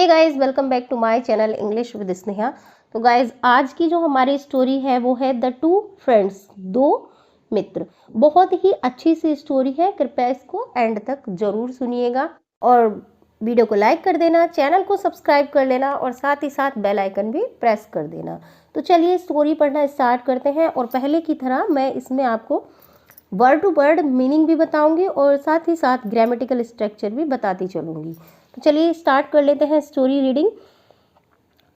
Hey guys, welcome back to my channel English with Sneha. तो guys, आज की जो हमारी स्टोरी है वो है द टू फ्रेंड्स, दो मित्र। बहुत ही अच्छी सी स्टोरी है, कृपया इसको एंड तक जरूर सुनिएगा और वीडियो को लाइक कर देना, चैनल को सब्सक्राइब कर लेना और साथ ही साथ बेल आइकन भी प्रेस कर देना। तो चलिए स्टोरी पढ़ना स्टार्ट करते हैं। और पहले की तरह मैं इसमें आपको वर्ड टू वर्ड मीनिंग भी बताऊंगी और साथ ही साथ ग्रामेटिकल स्ट्रक्चर भी बताती चलूंगी। तो चलिए स्टार्ट कर लेते हैं story reading.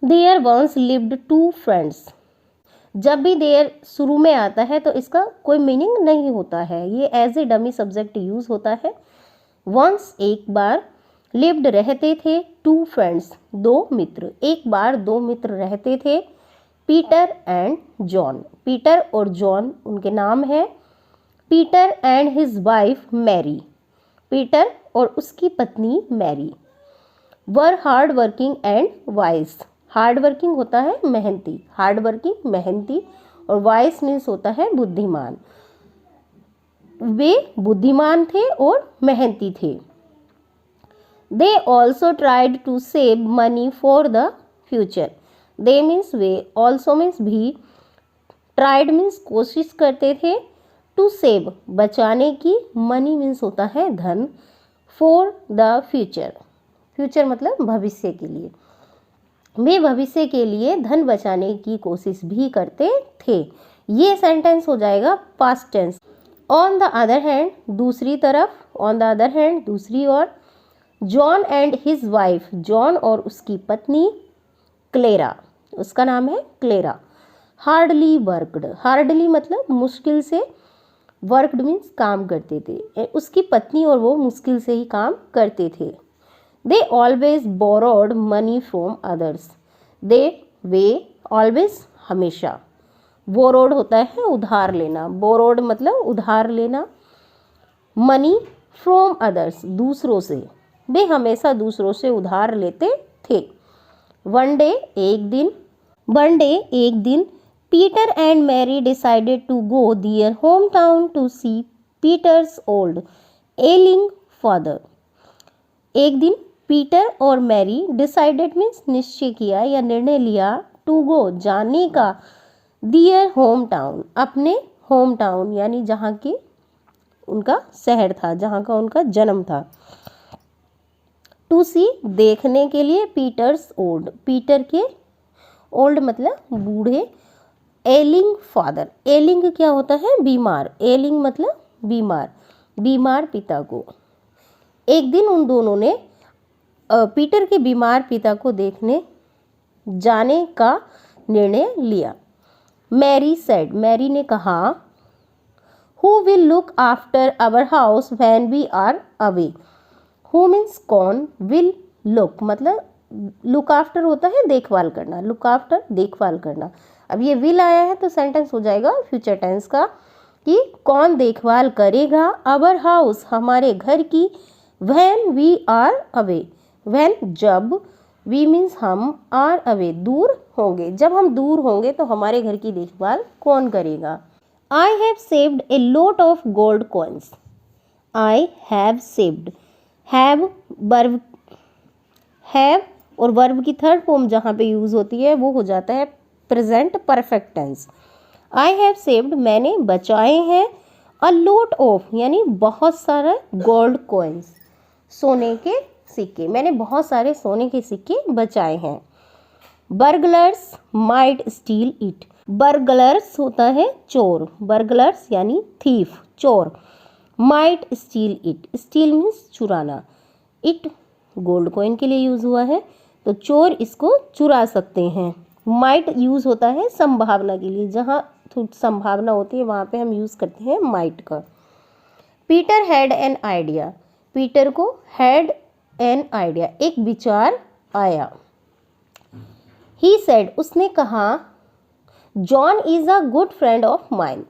There once lived two friends. जब भी देयर शुरू में आता है तो इसका कोई मीनिंग नहीं होता है, ये as a dummy subject use होता है। वंस एक बार, लिव्ड रहते थे, टू फ्रेंड्स दो मित्र, एक बार दो मित्र रहते थे। पीटर एंड जॉन, पीटर और जॉन उनके नाम हैं। Peter and his wife Mary, Peter और उसकी पत्नी Mary. Were hard working and wise, hard working होता है मेहनती, हार्ड वर्किंग मेहनती, और वाइस मीन्स होता है बुद्धिमान। वे बुद्धिमान थे और मेहनती थे। They also tried to save money for the future. They means वे, ऑल्सो मीन्स भी, ट्राइड मीन्स कोशिश करते थे, टू सेव बचाने की, मनी मीन्स होता है धन, फॉर द फ्यूचर, फ्यूचर मतलब भविष्य के लिए, वे भविष्य के लिए धन बचाने की कोशिश भी करते थे। ये सेंटेंस हो जाएगा past tense. On the other hand, दूसरी तरफ, ऑन द अदर हैंड दूसरी ओर, John and his wife, John और उसकी पत्नी क्लेरा, उसका नाम है क्लेरा, हार्डली वर्कड, हार्डली मतलब मुश्किल से, वर्कड मीन्स काम करते थे, उसकी पत्नी और वो मुश्किल से ही काम करते थे। They always borrowed money from others. They way, always हमेशा, बोरोड होता है उधार लेना, बोरोड मतलब उधार लेना, मनी फ्रॉम अदर्स दूसरों से, वे हमेशा दूसरों से उधार लेते थे। वन डे एक दिन, वन डे एक दिन, Peter and Mary decided to go their home town to see Peter's old ailing father. एक दिन पीटर और मैरी, डिसाइडेड मीन्स निश्चय किया या निर्णय लिया, टू गो जाने का, दियर होम टाउन अपने होम टाउन यानी जहाँ की उनका शहर था, जहाँ का उनका जन्म था। टू सी देखने के लिए, पीटर्स ओल्ड, पीटर के, ओल्ड मतलब बूढ़े, एलिंग फादर, एलिंग क्या होता है बीमार, एलिंग मतलब बीमार, बीमार पिता को। एक दिन उन दोनों ने पीटर के बीमार पिता को देखने जाने का निर्णय लिया। मैरी सेड, मैरी ने कहा, who will look after our house when we are away. Who means कौन, विल लुक मतलब लुक आफ्टर होता है देखभाल करना, लुक आफ्टर देखभाल करना। अब ये विल आया है तो सेंटेंस हो जाएगा फ्यूचर टेंस का कि कौन देखभाल करेगा, आवर हाउस हमारे घर की, when we are away, when जब, वी मीन्स हम, आर अवे दूर होंगे, जब हम दूर होंगे तो हमारे घर की देखभाल कौन करेगा। I have saved a lot of gold coins. I have saved, have verb, have और वर्ब की थर्ड फॉर्म जहाँ पे यूज होती है वो हो जाता है present perfect tense. I have saved मैंने बचाए हैं, अ लॉट ऑफ यानी बहुत सारा, गोल्ड कॉइन्स सोने के सिक्के, मैंने बहुत सारे सोने के सिक्के बचाए हैं। Burglars might still it, burglars होता है चोर, बर्गलर्स यानी थीफ, चोर, might still it, steel means चुराना, इट गोल्ड कॉइन के लिए यूज हुआ है तो चोर इसको चुरा सकते हैं। माइट यूज होता है संभावना के लिए, जहाँ संभावना होती है वहाँ पे हम यूज करते हैं माइट का। Peter had an idea, Peter को हैड एन आइडिया एक विचार आया। ही सेड उसने कहा, John is a good friend of mine,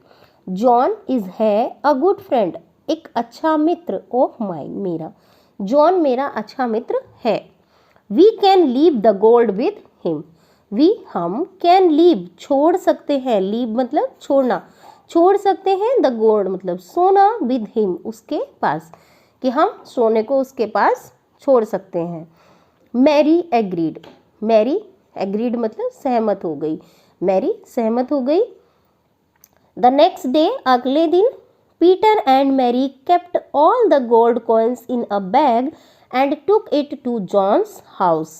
John is है अ गुड फ्रेंड एक अच्छा मित्र, ऑफ माइन मेरा, जॉन मेरा अच्छा मित्र है। We can leave the gold with him, we हम, कैन लीव छोड़ सकते हैं, लीव मतलब छोड़ना, छोड़ सकते हैं, द गोल्ड मतलब सोना, विद हिम उसके पास, कि हम सोने को उसके पास छोड़ सकते हैं। मैरी एग्रीड, मैरी एग्रीड मतलब सहमत हो गई, मैरी सहमत हो गई। द नेक्स्ट डे, अगले दिन, Peter and Mary kept all the gold coins in a bag and took it to John's house.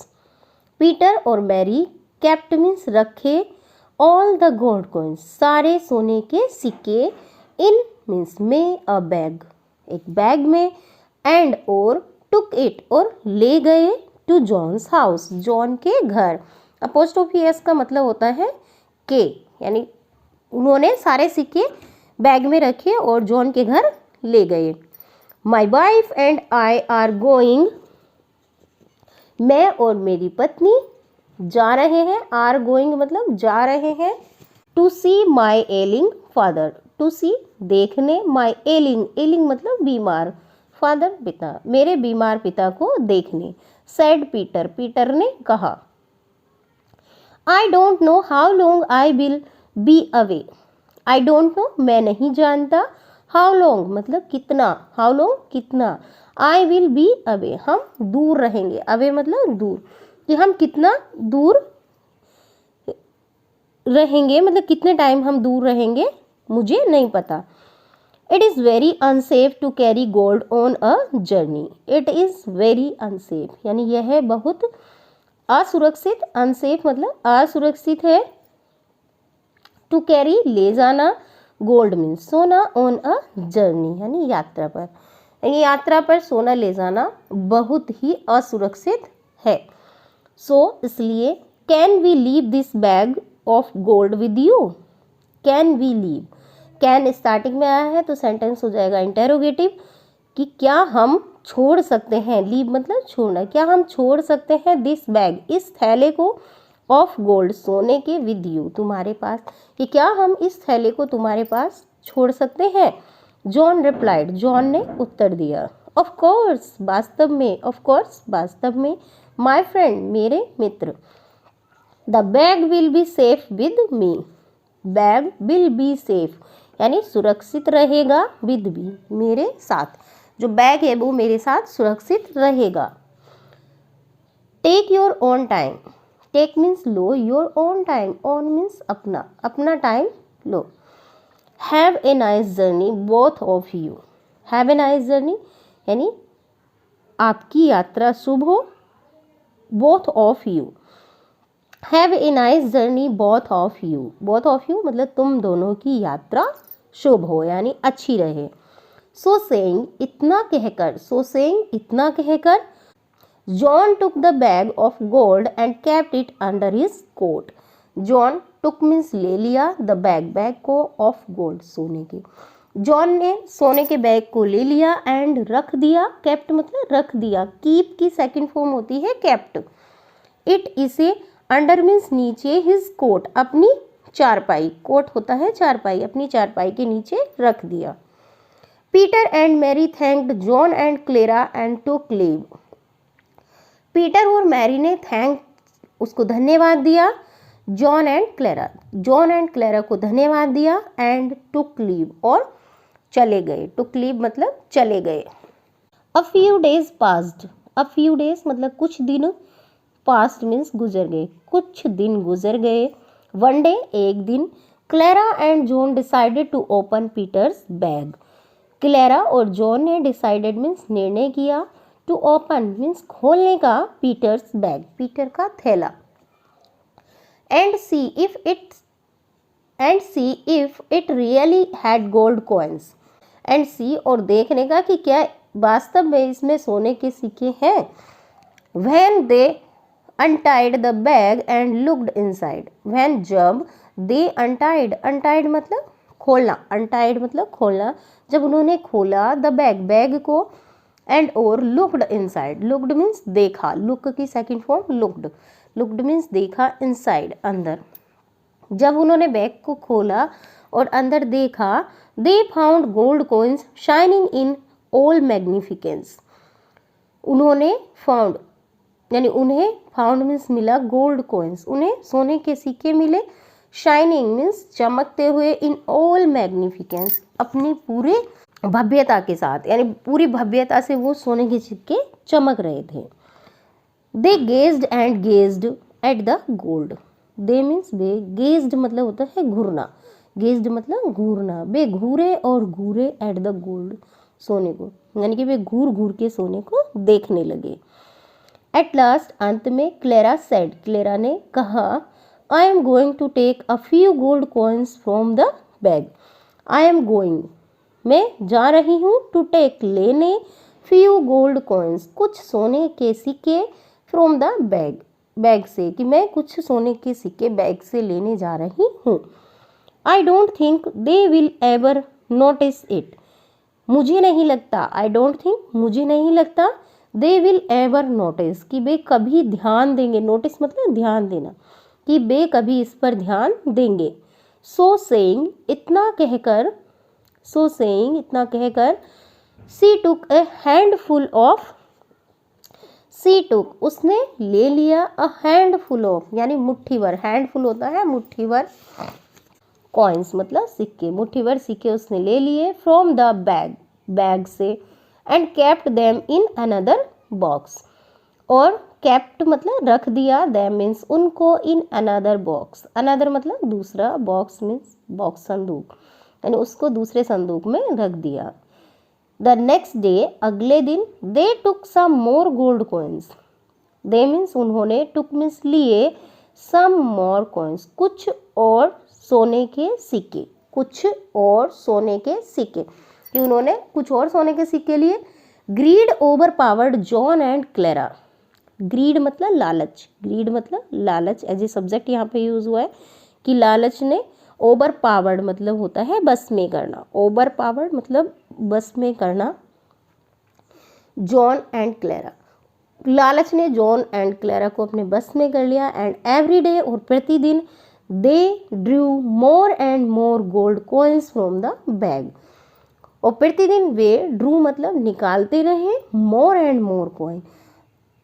Peter और मैरी केप्ट मीन्स रखे, ऑल द गोल्ड कॉइन्स सारे सोने के सिक्के, इन मीन्स में, अ बैग एक बैग में, एंड और टुक इट और ले गए, टू जॉन्स हाउस जॉन के घर। अपोस्ट्रोफी एस का मतलब होता है के, यानी उन्होंने सारे सिक्के बैग में रखे और जॉन के घर ले गए। My wife and I R going, मैं और मेरी पत्नी जा रहे हैं, आर गोइंग मतलब जा रहे हैं, to see my ailing father, to see देखने, माई एलिंग, एलिंग मतलब बीमार, फादर पिता, मेरे बीमार पिता को देखने। सेड पीटर, पीटर ने कहा। I don't know how long I will be away, I don't know मैं नहीं जानता, हाउ लॉन्ग मतलब कितना, हाउ लॉन्ग कितना, आई विल बी अवे हम दूर रहेंगे, अवे मतलब दूर, कि हम कितना दूर रहेंगे मतलब कितने टाइम हम दूर रहेंगे मुझे नहीं पता। It is very unsafe to carry gold on a journey, it is very unsafe यानी यह है बहुत असुरक्षित, अनसेफ मतलब असुरक्षित है, टू कैरी ले जाना, गोल्ड मीन्स सोना, ऑन अ जर्नी यानी यात्रा पर, यानी यात्रा पर सोना ले जाना बहुत ही असुरक्षित है। सो इसलिए can we leave this bag of gold with you, can we leave, can starting में आया है तो सेंटेंस हो जाएगा इंटेरोगेटिव, कि क्या हम छोड़ सकते हैं, लीव मतलब छोड़ना, क्या हम छोड़ सकते हैं दिस बैग इस थैले को, ऑफ गोल्ड सोने के, विद यू तुम्हारे पास, कि क्या हम इस थैले को तुम्हारे पास छोड़ सकते हैं। जॉन रिप्लाइड, जॉन ने उत्तर दिया। ऑफ कोर्स वास्तव में, ऑफ कोर्स वास्तव में, माय फ्रेंड मेरे मित्र, the bag will be safe with me, bag will be safe यानी सुरक्षित रहेगा, विद बी मेरे साथ, जो बैग है वो मेरे साथ सुरक्षित रहेगा। Take your own time, take means लो, your own time, own means अपना, अपना टाइम लो। Have a nice journey both of you, have a nice journey यानी आपकी यात्रा शुभ हो, both of you, have a nice journey both of you, both of you मतलब तुम दोनों की यात्रा शुभ हो यानी अच्छी रहे। सो सेइंग इतना कहकर, सो सेइंग इतना कहकर, John took the bag of gold and kept it under his coat, John took means ले लिया, द बैग बैग को, ऑफ गोल्ड सोने के, जॉन ने सोने के बैग को ले लिया, एंड रख दिया, केप्ट मतलब रख दिया, कीप की सेकंड फॉर्म होती है केप्ट, इट इसे, अंडर मीन्स नीचे, हिज कोट अपनी चारपाई, कोट होता है चारपाई, अपनी चारपाई के नीचे रख दिया। Peter and Mary thanked John and Clara and took leave, Peter और मैरी ने थैंक उसको धन्यवाद दिया, John and Clara, John and Clara को धन्यवाद दिया, एंड टुक लीव और चले गए, टुक लीव मतलब चले गए। A few days passed, a few days मतलब कुछ दिन, पास्ट मीन्स गुजर गए, कुछ दिन गुजर गए। वन डे एक दिन, Clara and John decided to open Peter's bag, Clara और जॉन ने डिसाइडेड मीन्स निर्णय किया, टू ओपन मीन्स खोलने का, पीटर्स बैग पीटर का थैला, and see if it really had gold coins, and see और देखने का कि क्या वास्तव में इसमें सोने के सिक्के हैं। When they untied the bag and looked inside, when जब they untied, untied मतलब खोलना, untied मतलब खोलना, जब उन्होंने खोला the bag बैग को, and और looked inside, looked means देखा, look की second form looked, looked means देखा, inside अंदर, जब उन्होंने बैग को खोला और अंदर देखा, they found gold coins shining in all magnificence, उन्होंने found यानी उन्हें फाउंड मीन्स मिला, गोल्ड कॉइन्स उन्हें सोने के सिक्के मिले, शाइनिंग मीन्स चमकते हुए, इन ऑल मैग्निफिकेंस अपनी पूरे भव्यता के साथ, यानी पूरी भव्यता से वो सोने के सिक्के चमक रहे थे। They gazed and gazed at the gold. They means वे, गेज्ड मतलब होता है घूरना, गेज्ड मतलब घूरना, वे घूरे और घूरे एट द गोल्ड, सोने को, यानी कि वे घूर घूर के सोने को देखने लगे। एट लास्ट, अंत में, क्लेरा सेड, क्लेरा ने कहा, I am going to take a few gold coins from the bag. I am going, मैं जा रही हूँ, टू टेक, लेने, फ्यू गोल्ड कॉइन्स, कुछ सोने के सिक्के, फ्रॉम द बैग, बैग से, कि मैं कुछ सोने के सिक्के बैग से लेने जा रही हूँ। I don't think they will ever notice it, मुझे नहीं लगता, आई डोंट थिंक, मुझे नहीं लगता, दे विल एवर नोटिस, कि वे कभी ध्यान देंगे, नोटिस मतलब ध्यान देना, कि वे कभी इस पर ध्यान देंगे। सो सेइंग, इतना कहकर, सो सेइंग, इतना कहकर, सी टुक ए हैंडफुल ऑफ, सी टुक, उसने ले लिया, अ हैंडफुल ऑफ, यानी मुट्ठी भर, हैंडफुल होता है मुट्ठी भर, कॉइन्स मतलब सिक्के, मुट्ठी भर सिक्के उसने ले लिए, फ्रॉम द बैग, बैग से, and kept them in another box, और केप्ट मतलब रख दिया, देम मीन्स उनको, इन अनदर बॉक्स, अनदर मतलब दूसरा, बॉक्स मीन्स बॉक्स संदूक, यानी उसको दूसरे संदूक में रख दिया। द नेक्स्ट डे, अगले दिन, दे टुक सम मोर गोल्ड कॉइन्स, दे मीन्स उन्होंने, टुक मीन्स लिए, सम मोर कॉइन्स कुछ और सोने के सिक्के, कुछ और सोने के सिक्के, कि उन्होंने कुछ और सोने के सिक्के लिए। Greed overpowered John and Clara, greed मतलब लालच, ग्रीड मतलब लालच, एज ए सब्जेक्ट यहाँ पे यूज हुआ है, कि लालच ने, ओवर पावर्ड मतलब होता है बस में करना, ओवर पावर्ड मतलब बस में करना, जॉन एंड क्लेरा, लालच ने जॉन एंड क्लेरा को अपने बस में कर लिया। एंड एवरी डे, और प्रतिदिन, दे Drew more and more gold coins from the bag, और प्रतिदिन वे, ड्रू मतलब निकालते रहे, मोर एंड मोर कॉइन,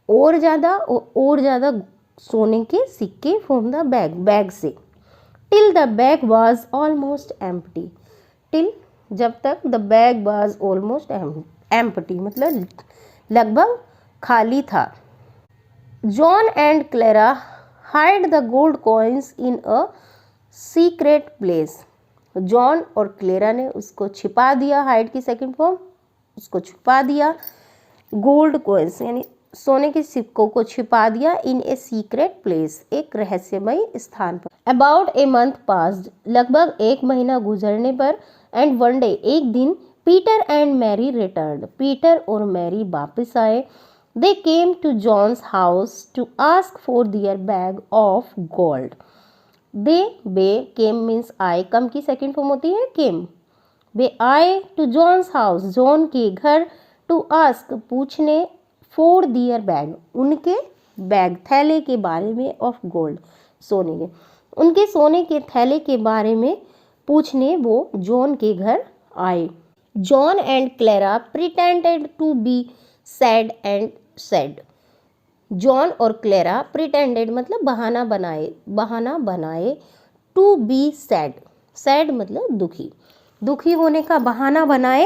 और ज़्यादा सोने के सिक्के, फ्रॉम द बैग, बैग से, till the bag was almost empty, till जब तक, the bag was almost empty मतलब लगभग खाली था। John and Clara hide the gold coins in a secret place, John और क्लेरा ने उसको छिपा दिया, हाइड की सेकंड फॉर्म, उसको छिपा दिया, गोल्ड कॉइन्स यानी सोने के सिक्कों को छिपा दिया, इन ए सीक्रेट प्लेस, एक रहस्यमय स्थान पर। अबाउट ए मंथ पास्ड, लगभग एक महीना गुजरने पर, एंड वन डे, एक दिन, Peter and Mary returned, Peter और मैरी वापस आए। They came to John's house to ask for their bag of gold, they, वे, केम मीन्स आए, कम की सेकंड फॉर्म होती है केम, वे आए टू जॉन्स हाउस, जॉन के घर, टू आस्क पूछने, फॉर दियर बैग, उनके बैग थैले के बारे में, ऑफ गोल्ड सोने के, उनके सोने के थैले के बारे में पूछने वो जॉन के घर आए। John and Clara pretended to be sad and said, John और क्लेरा प्रिटेंडेड मतलब बहाना बनाए, बहाना बनाए, टू बी सैड, सैड मतलब दुखी, दुखी होने का बहाना बनाए,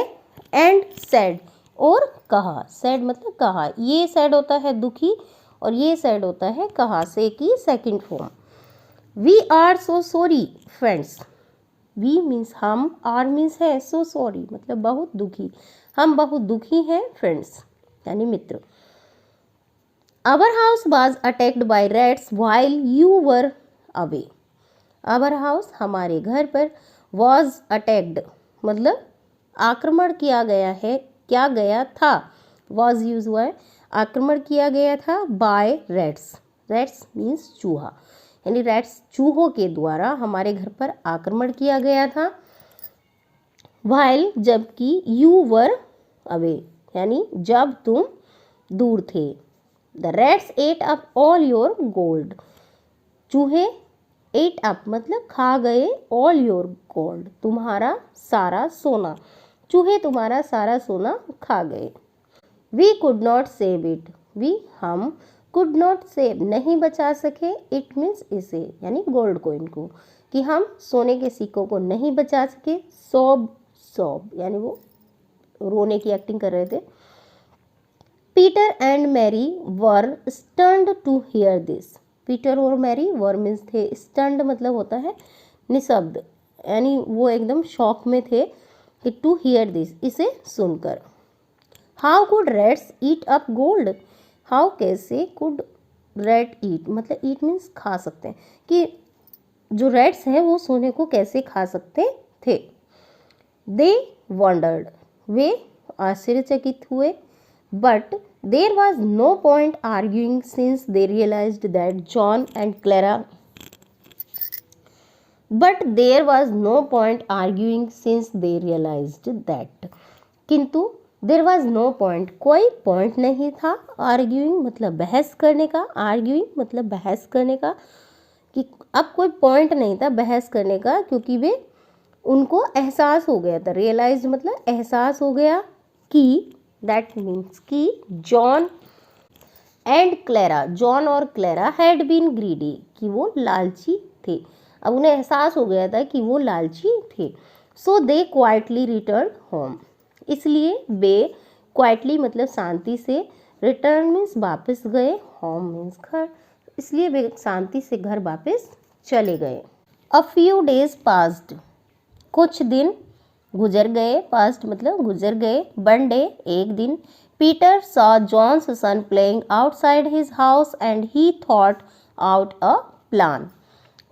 एंड सैड और कहा, सैड मतलब कहा, ये सैड होता है दुखी और ये सैड होता है कहा से की second form. We are so sorry friends, we means हम, आर मीन्स है, सो सॉरी मतलब बहुत दुखी, हम बहुत दुखी हैं, फ्रेंड्स यानी मित्र। Our house was attacked by rats while you were away. Our house हमारे घर पर, was attacked मतलब आक्रमण किया गया है, क्या गया था, was यूज हुआ है, आक्रमण किया गया था, by rats, rats means चूहा, यानी rats चूहों के द्वारा हमारे घर पर आक्रमण किया गया था। while जबकि, you were away यानी जब तुम दूर थे। The rats ate up all your gold. चूहे ate up मतलब खा गए, all your gold तुम्हारा सारा सोना, चूहे तुम्हारा सारा सोना खा गए। We could not save it. We हम could not save नहीं बचा सके, it means इसे यानी गोल्ड कॉइन को, कि हम सोने के सिक्कों को नहीं बचा सके। sob यानी वो रोने की एक्टिंग कर रहे थे। Peter and Mary were stunned to hear this. Peter और मैरी वर मीन्स थे, स्टन्ड मतलब होता है निशब्द, यानी वो एकदम शॉक में थे कि टू हियर दिस, इसे सुनकर। How could rats eat up gold. How कैसे, कुड रैट ईट मतलब ईट मीन्स खा सकते हैं, कि जो रैट्स हैं वो सोने को कैसे खा सकते थे। दे वंडर्ड, वे आश्चर्यचकित हुए। But there was no point arguing since they realised that John and Clara but there was no point arguing since they realised that, किंतु देर वॉज नो पॉइंट, कोई पॉइंट नहीं था। आर्ग्यूइंग मतलब बहस करने का, आर्ग्यूइंग मतलब बहस करने का, कि अब कोई पॉइंट नहीं था बहस करने का, क्योंकि वे उनको एहसास हो गया था। रियलाइज मतलब एहसास हो गया कि, दैट मीन्स कि जॉन एंड क्लेरा, जॉन और क्लेरा हैड बीन ग्रीडी, कि वो लालची थे। अब उन्हें एहसास हो गया था कि वो लालची थे। सो दे क्वाइटली रिटर्न होम, इसलिए वे क्वाइटली मतलब शांति से, रिटर्न मीन्स वापस गए, होम मीन्स घर, इसलिए वे शांति से घर वापस चले गए। अ फ्यू डेज पास्ड, कुछ दिन गुजर गए, पास्ट मतलब गुजर गए। वन डे एक दिन, Peter saw John's son playing outside his house and he thought out a plan.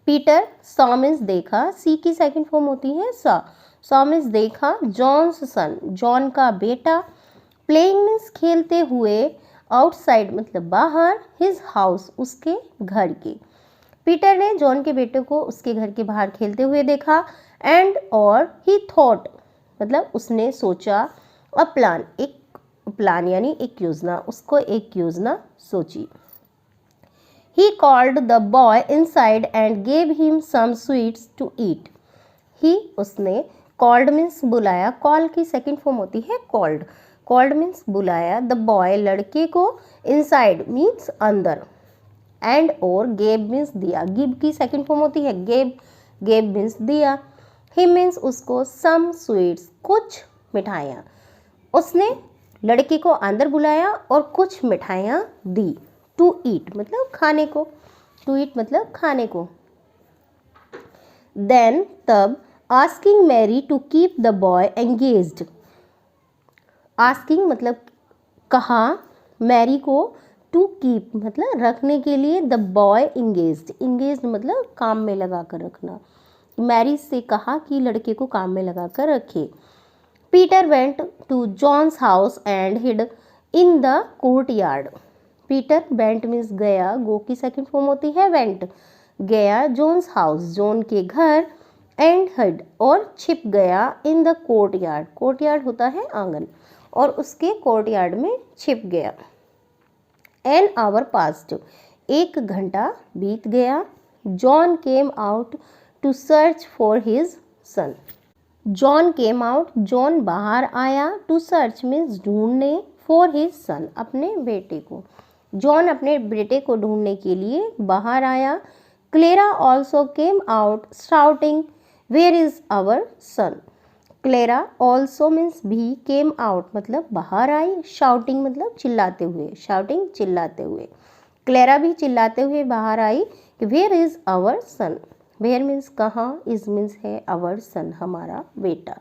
Peter saw means देखा, सी की सेकंड फॉर्म होती है सॉ, सॉ मीन्स देखा, जॉन्स सन जॉन का बेटा, प्लेइंग मीन्स खेलते हुए, आउटसाइड मतलब बाहर, हिज हाउस उसके घर के। पीटर ने जॉन के बेटे को उसके घर के बाहर खेलते हुए देखा, एंड और ही थॉट मतलब उसने सोचा, अ प्लान एक प्लान यानी एक योजना, उसको एक योजना सोची। He called the boy inside and gave him some sweets to eat. He उसने, कॉल्ड मीन्स बुलाया, कॉल की सेकंड फॉर्म होती है कॉल्ड, कॉल्ड मीन्स बुलाया, द बॉय लड़के को, इनसाइड मीन्स अंदर, एंड और गेव मीन्स दिया, गिव की सेकंड फॉर्म होती है गेव, गेव मीन्स दिया, ही मीन्स उसको, सम स्वीट्स कुछ मिठाइयाँ, उसने लड़के को अंदर बुलाया और कुछ मिठाइयाँ दी। टू ईट मतलब खाने को, टू ईट मतलब खाने को। देन तब, asking Mary to keep the boy engaged, asking मतलब कहा, मैरी को, टू कीप मतलब रखने के लिए, द बॉय इंगेज्ड, इंगेज्ड मतलब काम में लगा कर रखना, मैरी से कहा कि लड़के को काम में लगा कर रखे। Peter went to John's house and hid in the courtyard. Peter went means गया, गो की सेकंड फॉर्म होती है वेंट, गया जॉन्स हाउस जॉन के घर, एंड हिड और छिप गया, इन the court yard, court yard होता है आंगन, और उसके कोर्ट यार्ड में छिप गया। एन आवर पास्ट, एक घंटा बीत गया। John came out to search for his son, John came out John बाहर आया, टू सर्च मीन्स ढूंढने, फॉर हिज सन अपने बेटे को, जॉन अपने बेटे को ढूंढने के लिए बाहर आया। Clara also came out shouting, where is our son, Clara also means भी, केम आउट मतलब बाहर आई, शाउटिंग मतलब चिल्लाते हुए, शाउटिंग चिल्लाते हुए, क्लेरा भी चिल्लाते हुए बाहर आई कि where is our son, where means कहाँ, इज मीन्स है आवर सन हमारा बेटा,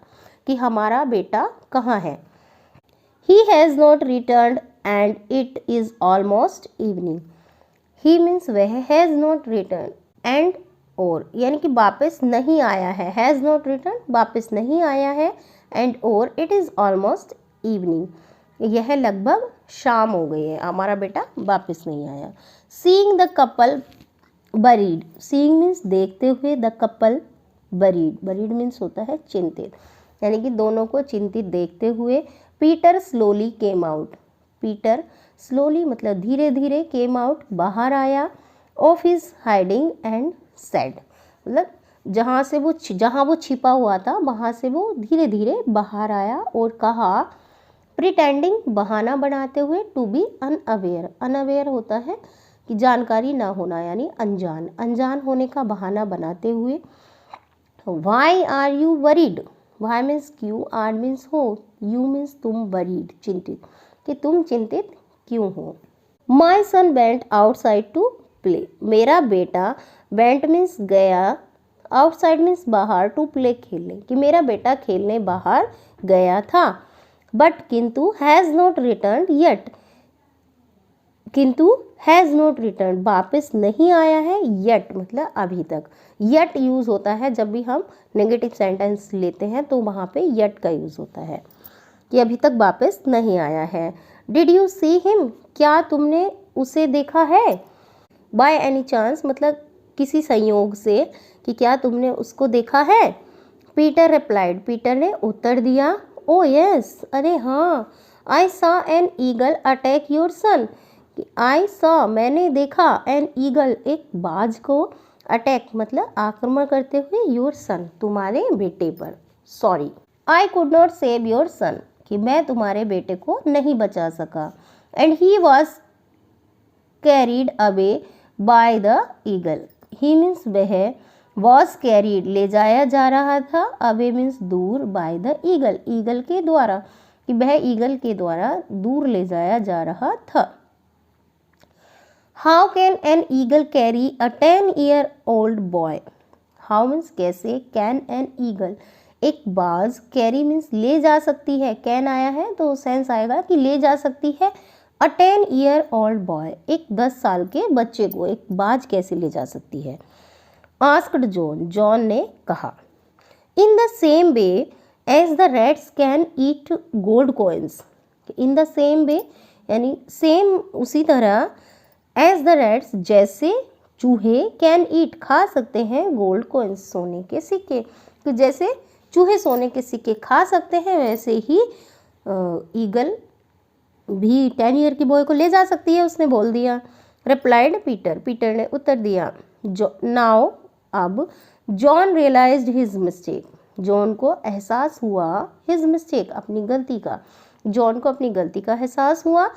कि हमारा बेटा कहाँ है। He has not returned and it is almost evening, he means वह, हैज़ नॉट रिटर्न एंड और यानी कि वापस नहीं आया है, हैज़ नॉट रिटर्न वापस नहीं आया है, एंड और इट इज़ ऑलमोस्ट इवनिंग यह लगभग शाम हो गई है, हमारा बेटा वापस नहीं आया। Seeing the couple buried, seeing means देखते हुए, the couple buried, buried means होता है चिंतित, यानी कि दोनों को चिंतित देखते हुए। Peter slowly came out, Peter slowly मतलब धीरे धीरे, केम आउट बाहर आया, of his hiding and said मतलब जहाँ वो छिपा हुआ था वहाँ से वो धीरे धीरे बाहर आया और कहा, प्रिटेंडिंग बहाना बनाते हुए, टू बी अनअवेयर, अनअवेयर होता है कि जानकारी ना होना यानी अनजान, अनजान होने का बहाना बनाते हुए। Why are you worried, why means क्यों, आर मीन्स हो, यू मीन्स तुम, वरीड चिंतित, कि तुम चिंतित क्यों हो। My son went outside to play, मेरा बेटा वेंट मीन्स गया, आउटसाइड मीन्स बाहर, टू प्ले खेलने, कि मेरा बेटा खेलने बाहर गया था। बट किंतु हैज़ नॉट रिटर्न येट, किंतु हैज़ नॉट रिटर्न वापस नहीं आया है, येट मतलब अभी तक। येट यूज़ होता है जब भी हम नेगेटिव सेंटेंस लेते हैं तो वहाँ पे येट का यूज़ होता है कि अभी तक वापस नहीं आया है। डिड यू सी हिम, क्या तुमने उसे देखा है। बाय एनी चांस मतलब किसी संयोग से, कि क्या तुमने उसको देखा है। पीटर रिप्लाइड, पीटर ने उत्तर दिया, ओ यस, अरे हाँ। I saw an eagle attack your son, I saw मैंने देखा, एन ईगल एक बाज को, अटैक मतलब आक्रमण करते हुए, योर सन तुम्हारे बेटे पर, sorry. I could not save your son, कि मैं तुम्हारे बेटे को नहीं बचा सका। And he was carried away by the eagle, he means वह, वॉज कैरीड ले जाया जा रहा था, अवे मीन्स दूर, बाय द ईगल ईगल के द्वारा, कि वह ईगल के द्वारा दूर ले जाया जा रहा था। How can an eagle carry a 10-year-old boy, how means कैसे, कैन एन ईगल एक बाज, कैरी मीन्स ले जा सकती है, कैन आया है तो सेंस आएगा कि ले जा सकती है। अ 10-year-old बॉय एक 10 साल के बच्चे को एक बाज कैसे ले जा सकती है। आस्क्ड जॉन, जॉन ने कहा। In the same way as the rats can eat gold coins, in the same way यानी सेम उसी तरह, एज द रैट्स जैसे चूहे, कैन ईट खा सकते हैं, गोल्ड कॉइन्स सोने के सिक्के, तो जैसे चूहे सोने के सिक्के खा सकते हैं वैसे ही ईगल भी 10 ईयर की बॉय को ले जा सकती है, उसने बोल दिया। रिप्लाइड पीटर, पीटर ने उत्तर दिया। नाउ अब John realised his mistake, John को एहसास हुआ, हिज मिस्टेक अपनी गलती का, जॉन को अपनी गलती का एहसास हुआ।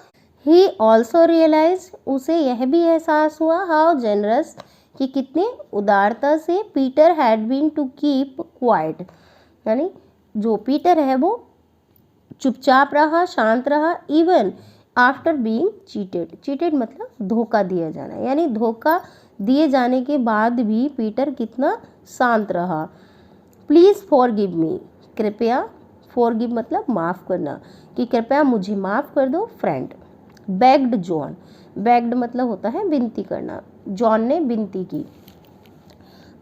ही ऑल्सो रियलाइज उसे यह भी एहसास हुआ, हाउ जेनरस कि कितने उदारता से Peter had been to keep quiet, यानी जो पीटर है वो चुपचाप रहा, शांत रहा, even after being cheated, cheated मतलब धोखा दिया जाना, यानी धोखा दिए जाने के बाद भी पीटर कितना शांत रहा। प्लीज़ फॉरगिव मी, कृपया, फॉरगिव मतलब माफ़ करना, कि कृपया मुझे माफ़ कर दो फ्रेंड। बेग्ड जॉन, बेग्ड मतलब होता है विनती करना, जॉन ने विनती की।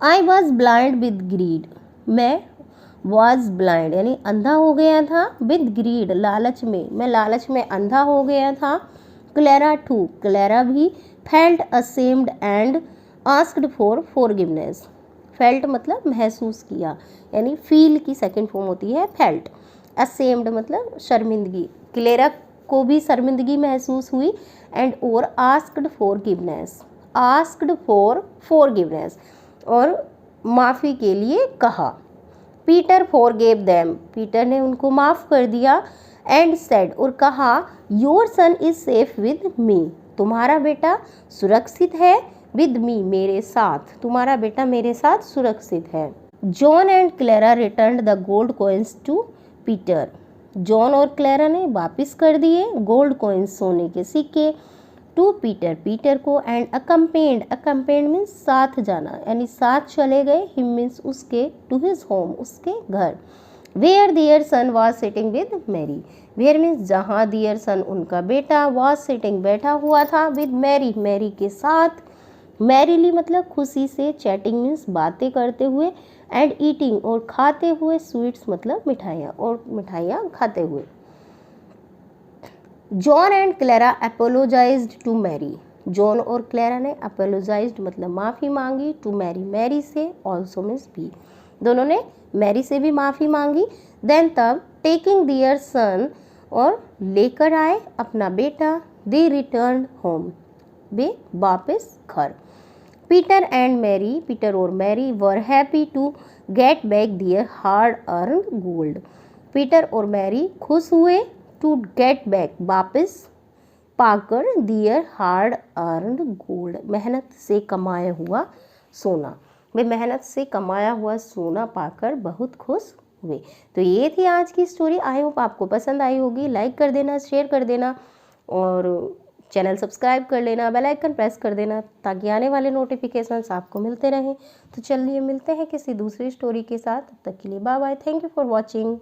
I was blind with greed, मैं वॉज ब्लाइंड यानी अंधा हो गया था, विद ग्रीड लालच में, मैं लालच में अंधा हो गया था। क्लेरा टू, क्लेरा भी, felt ashamed and asked for forgiveness, felt मतलब महसूस किया, यानी फील की सेकंड फॉर्म होती है फेल्ट। असेम्ड मतलब शर्मिंदगी, क्लेरा को भी शर्मिंदगी महसूस हुई, एंड और asked forgiveness, asked for forgiveness और माफ़ी के लिए कहा। पीटर फॉरगेव देम, पीटर ने उनको माफ़ कर दिया। एंड सेड और कहा, your son is safe with मी, तुम्हारा बेटा सुरक्षित है, विद मी मेरे साथ, तुम्हारा बेटा मेरे साथ सुरक्षित है। John and Clara returned the gold coins to Peter, John और क्लेरा ने वापस कर दिए गोल्ड कॉइन्स सोने के सिक्के, टू पीटर, पीटर को। एंड अकम्पेंड, अकम्पेंड मीन्स साथ जाना, यानी साथ चले गए, हिम मीन्स उसके, टू हिज होम उसके घर। Where their son was sitting with Mary, where means जहाँ दियर सन उनका बेटा, वॉज सिटिंग बैठा हुआ था, विद मैरी मैरी के साथ। मैरीली मतलब खुशी से, चैटिंग मीन्स बातें करते हुए, एंड ईटिंग और खाते हुए, स्वीट्स मतलब मिठाइयाँ और मिठाइयाँ खाते हुए। John and Clara apologised to Mary, John और क्लेरा ने अपोलोजाइज्ड मतलब माफ़ी मांगी, टू मैरी मैरी से, ऑल्सो मीन्स भी, दोनों ने मैरी से भी माफ़ी मांगी। देन तब टेकिंग दियर सन और लेकर आए अपना बेटा, दे रिटर्न होम, वे वापस घर। पीटर एंड मैरी, पीटर और Mary were happy to get back their hard earn gold, Peter और मैरी खुश हुए, टू गेट बैक वापस पाकर, दियर हार्ड अर्न गोल्ड मेहनत से कमाया हुआ सोना, वे मेहनत से कमाया हुआ सोना पाकर बहुत खुश हुए। तो ये थी आज की स्टोरी। आई होप आपको पसंद आई होगी, लाइक कर देना, शेयर कर देना और चैनल सब्सक्राइब कर लेना, बेल आइकन प्रेस कर देना ताकि आने वाले नोटिफिकेशंस आपको मिलते रहें। तो चलिए मिलते हैं किसी दूसरी स्टोरी के साथ, तब तक के लिए bye bye. Thank you for watching.